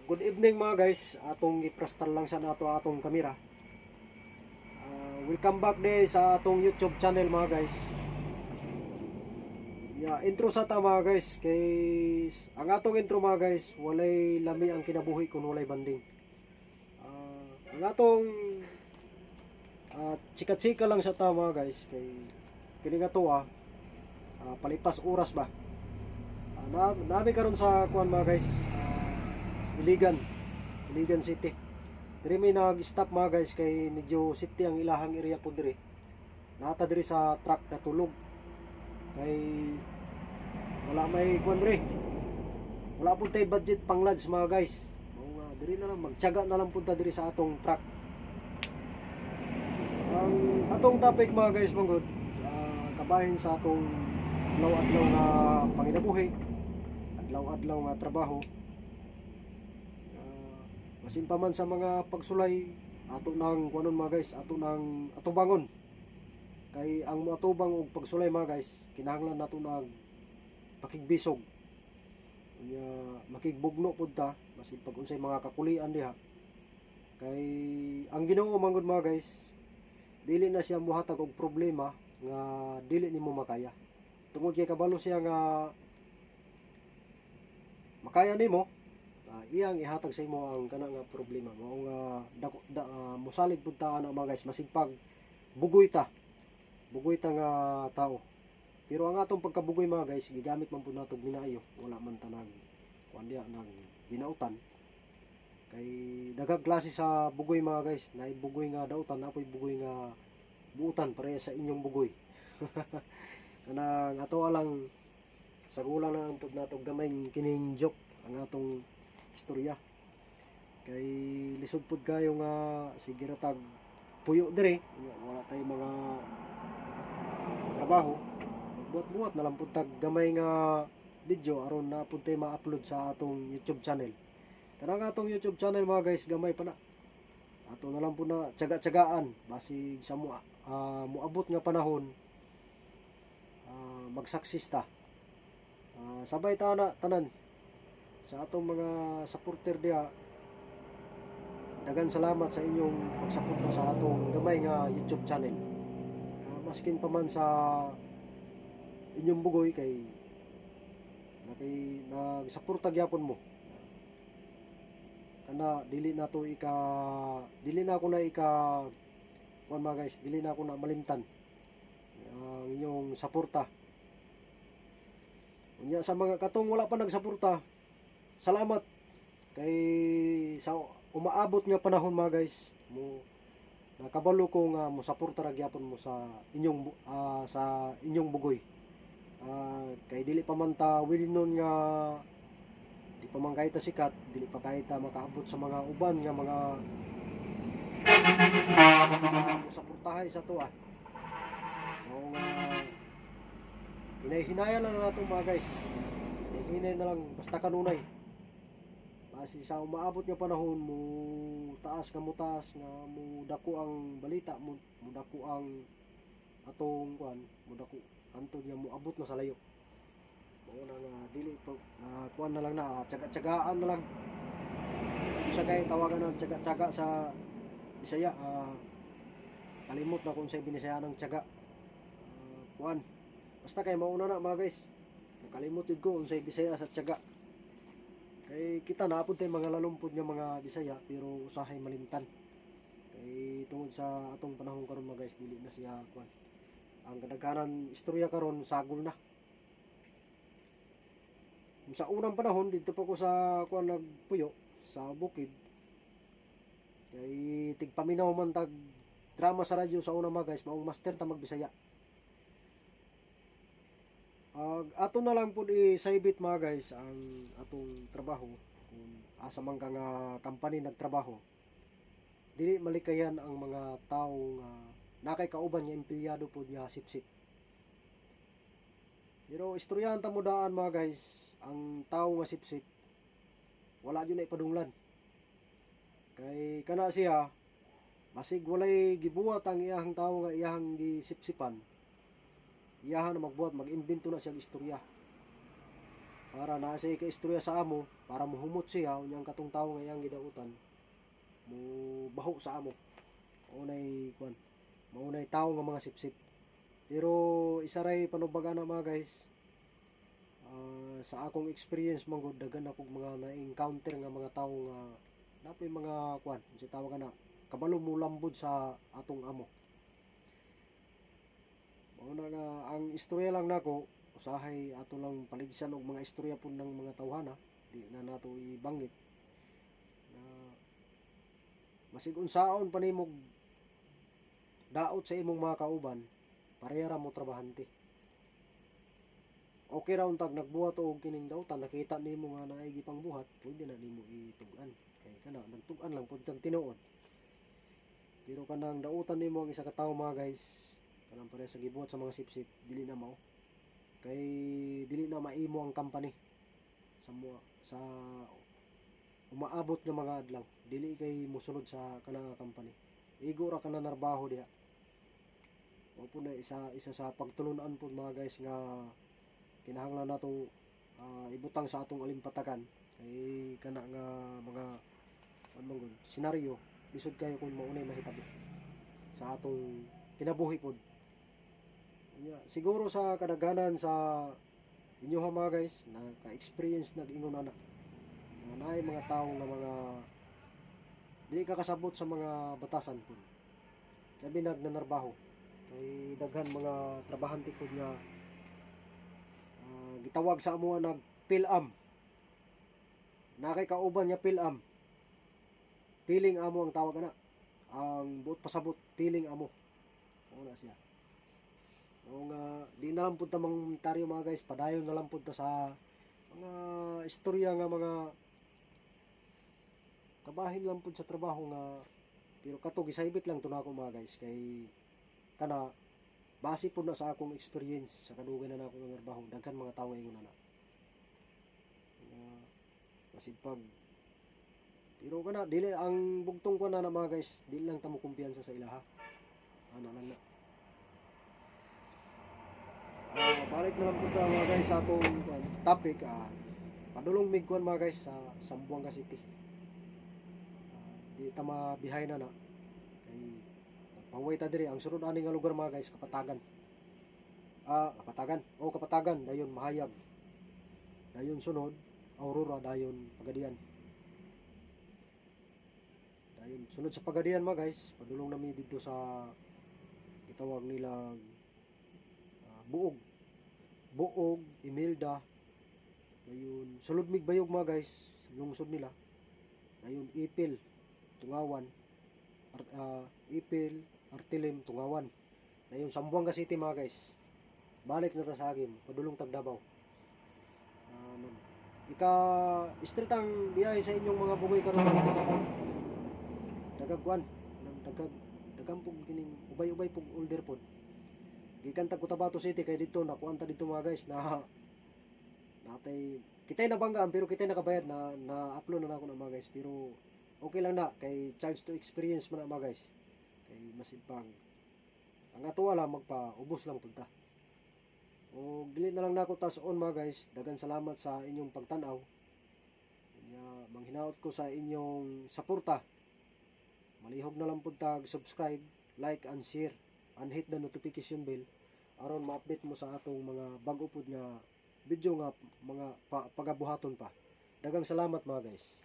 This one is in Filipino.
Good evening mga guys, atong iprastal lang sa nato atong kamera. Welcome back day sa atong YouTube channel mga guys. Intro sa ta mga guys, kay ang atong intro mga guys, walay lami ang kinabuhi kung walay banding. Ang atong chika-chika lang sa ta mga guys, kay kini nga to palipas oras ba. Nami karon sa kuan mga guys, Iligan City. Diri may nag-stop mga guys kay medyo safety ang ilahang area po diri. Nata diri sa truck na tulog. Kay wala may kuan diri. Wala pud tay budget pang lodge mga guys. Mao nga diri na lang magtiyaga na lang punta diri sa atong truck. Ang atong topic mga guys manggod, kabahin sa atong adlaw-adlaw nga panginabuhi, adlaw-adlaw nga trabaho. Masin pa man sa mga pagsulay, ato nang kuanon mga guys, ato nang atubangon. Kay ang moatubang og pagsulay mga guys, kinahanglan nato nag pakigbisog. Makigbugno pud ta, masin pag unsay mga kakulian diha. Kay ang Ginoo manggod mga guys, dili na siya mohatag og problema nga dili nimo makaya. Tungod kay kabalo siya nga makaya nimo, iyang ihatag sa imo ang kana nga problema. Mao nga mosalig pud ta ana mga guys, masigpag bugoy ta nga tao. Pero ang atong pagkabugoy mga guys, gigamit man pud nato minayo, wala man ta nag kuan diha nag dinautan. Kay daghang klase sa bugoy mga guys, naay bugoy nga dautan, apoy bugoy nga buutan pareha sa inyong bugoy. Kanang ato lang sagulang na lang pud nato gamay kining joke ang atong istorya. Kay lisod pud kayo nga sige ra tag puyo dire, wala tay mga trabaho. Buhat-buhat na lang pud tag gamay nga video aron na pud tay ma-upload sa atong YouTube channel. Kanang atong YouTube channel mga guys, gamay pa na. Ato na lang pud na tiyaga-tiyagaan basig sa moabot nga panahon, magsaksis ta. Sabay ta na tanan sa atong mga supporter diha. Dagan salamat sa inyong pagsuporta sa atong gamay nga YouTube channel. Maskin pa man sa inyong bugoy kay nagsuporta gyapon mo. Kana dili na ako na kuan mga guys, dili na ako na malimtan ang inyong suporta. Unya sa mga katong wala pa nagsuporta, salamat kay sa umaabot nga panahon mga guys, nakabalo ko nga mosuporta ra gyapon mo sa inyong bugoy. Kay dili pa man ta well-known nga, di pa man kahit sikat, dili pa kahit makaabot sa mga uban nga mga suportahay sa to Mao nga hinay-hinayan na nato mga guys. Hinay na lang basta kanunay. Kasi sa umaabot nga panahon mo taas nga mo dako ang balita, mo dako ang atong kuan, mo dako antod nga mo abot na sa layo. Mao na nga dili pa kuan na lang na tiyaga-tiyagaan na lang. Sa kay tawagan ng tiyaga-tiyaga sa Bisaya, kalimot na kung sa Binisaya ng tiyaga. Kuan basta kay mauna na mga guys, nakalimot yun ko unsay Bisaya sa tiyaga. Kay kita naapod tayo mga lalumpod nga mga Bisaya pero usahay malimtan. Kay tungod sa atong panahon karon mga guys, dili na siya kuan. Ang kadaghanan istorya karon sagol na. Sa unang panahon dito pa ko sa kuan nagpuyo sa bukid. Kay tigpaminaw man tag drama sa radyo sa una mga guys, maong master ta magbisaya. Ato na lang po i-saybit mga guys ang atong trabaho. Kung asa man ka nga company nagtrabaho, dili malikayan ang mga tao nga nakay kauban nga empleyado po nga sip-sip. Pero istoryahan ta mo daan mga guys, ang tao nga sip-sip wala yun na ipadunglan. Kay kana siya basig walay gibuhat ang iyahang tao nga iyahang gisipsipan, iyahan na magbuhat, mag-imbento na siya istorya para naa siya ikaistorya sa amo para muhumot siya unyang katong tawo nga iyang gidautan mo baho sa amo. Maunay kuan, maunay tawo nga mga sipsip. Pero isa ray panubaga na mga guys, sa akong experience man gud daghan akong mga na-encounter nga mga tawo nga napay mga kuan, si tawag na kabalo mo lambod sa atong amo. Mauna nga ang istorya lang nako, usahay ato lang paligsan og mga istorya po ng mga tawhana, di na nato ibanggit na masig unsaon pa nimog daot sa imong mga kauban, pareha ra mo trabahante. Okay ra untag nagbuhat og kining dautan, nakita nimo nga naay gipang buhat, pwede na nimo itug-an. Kay kana nagtug-an lang pud kang tinuod. Pero kanang dautan nimo ang isa ka tawo mga guys, kanang pareha sa gibuhat sa mga sipsip, dili na mao. Kay dili na maimo ang company sa umaabot nga mga adlaw, dili kay mosunod sa kanang company. Igo ra ka na narbaho diha. O po na isa sa pagtulunan po mga guys nga kinahanglan nato ibutang sa atong alimpatagan kay kana nga mga ano senaryo lisod kayo kung maunay mahitabo sa atong kinabuhi pod. Siguro sa kadaghanan sa inyo ha mga guys na ka-experience nag-ingon na naay mga tao nga mga dili ka kasabot sa mga batasan po, labi nagnanarbaho kay daghan mga trabahante po nga gitawag sa amo nag PhilAm na kay kauban niya PhilAm, piling amo ang tawag na ang buot pasabot, piling amo o na siya. O nga di na lang punta mga komentaryo mga guys, padayon na lang punta sa mga istorya nga mga kabahin lang pud sa trabaho nga pero kato gisaybit lang to nako mga guys kay kana base po na sa akong experience sa kadugay na ako nga trabaho, daghan mga tawo ingon na masipag. Pero kana dili ang bugtong ko na mga guys, dili lang ta mo kumpiyansa sa ilaha. Ano lang na. Balik na lang po ta mga guys sa atong topic. Padulong migkuan mga guys sa Zamboanga City. Di ta mabihay na kay nagpaway ta diri ang sunod ani nga lugar mga guys, Kapatagan. Kapatagan dayon Mahayag, dayon sunod Aurora, dayon Pagadian, dayon sunod sa Pagadian mga guys padulong nami dito sa gitawag nila Buog, Imelda, dayon sulod Migbayog mga guys lungsod nila, dayon Ipil, Tungawan, Ipil, Artilim, Tungawan, dayon Zamboanga City mga guys. Balik na ta sa Agim, padulong Tagdabaw. Street ang biyahe sa inyong mga bugoy karon guys. Dagagwan, dagang pug kining ubay-ubay pug older pod. Gikan ta Cotabato City kay dito nakuan ta dito mga guys na natay kitay nabanggaan pero kitay nakabayad na upload na ako na mga guys, pero okay lang na kay chance to experience man na mga guys. Kay masipag ang ato wala magpaubos lang punta. O dili na lang nako tas on mga guys. Dagan salamat sa inyong pagtan-aw. Manghinaot ko sa inyong suporta. Malihog na lang pud tag subscribe, like and share and hit the notification bell aron ma-update mo sa atong mga bag-o pud nga video nga mga pagabuhaton pa. Dagang salamat mga guys.